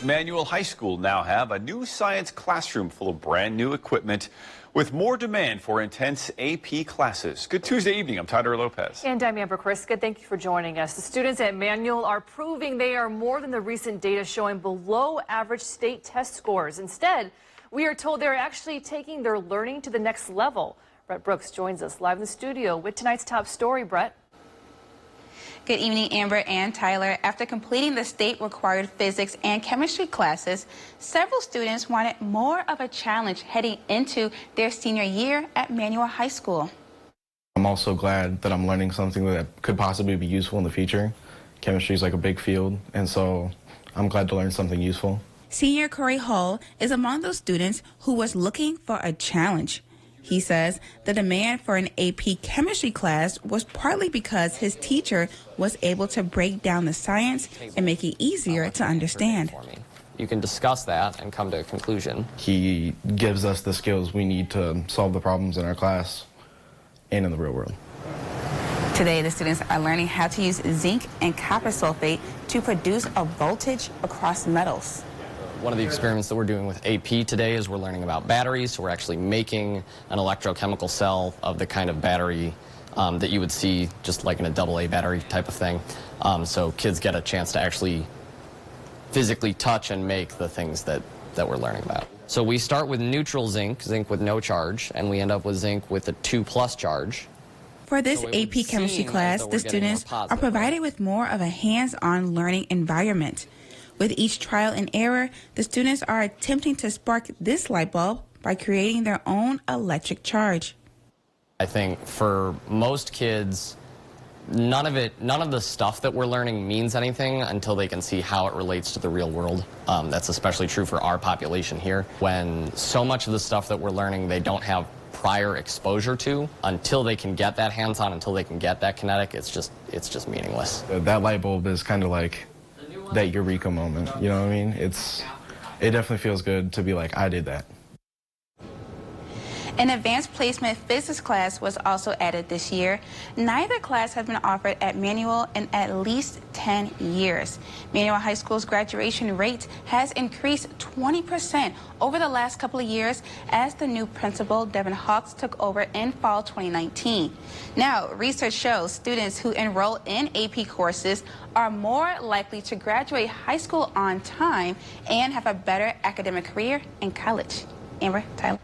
Manual High School now have a new science classroom full of brand new equipment with more demand for intense AP classes. Good Tuesday evening. I'm Tyler Lopez. And I'm Amber Kriska. Thank you for joining us. The students at Manual are proving they are more than the recent data showing below average state test scores. Instead, we are told they're actually taking their learning to the next level. Brett Brooks joins us live in the studio with tonight's top story. Brett. Good evening, Amber and Tyler. After completing the state-required physics and chemistry classes, several students wanted more of a challenge heading into their senior year at Manual High School. I'm also glad that I'm learning something that could possibly be useful in the future. Chemistry is like a big field, and so I'm glad to learn something useful. Senior Corey Hull is among those students who was looking for a challenge. He says the demand for an AP chemistry class was partly because his teacher was able to break down the science and make it easier to understand. You can discuss that and come to a conclusion. He gives us the skills we need to solve the problems in our class and in the real world. Today, the students are learning how to use zinc and copper sulfate to produce a voltage across metals. One of the experiments that we're doing with AP today is we're learning about batteries. So we're actually making an electrochemical cell of the kind of battery that you would see just like in a AA battery type of thing. So kids get a chance to actually physically touch and make the things that we're learning about. So we start with neutral zinc, zinc with no charge, and we end up with zinc with a 2+ charge. For this AP chemistry class, the students are provided with more of a hands-on learning environment. With each trial and error, the students are attempting to spark this light bulb by creating their own electric charge. I think for most kids, none of the stuff that we're learning means anything until they can see how it relates to the real world. That's especially true for our population here. When so much of the stuff that we're learning they don't have prior exposure to, until they can get that hands-on, until they can get that kinetic, it's just meaningless. That light bulb is kind of like that eureka moment, you know what I mean? It definitely feels good to be like, I did that. An advanced placement physics class was also added this year. Neither class has been offered at Manual in at least 10 years. Manual High School's graduation rate has increased 20% over the last couple of years as the new principal, Devin Hawks, took over in fall 2019. Now, research shows students who enroll in AP courses are more likely to graduate high school on time and have a better academic career in college. Amber, Tyler.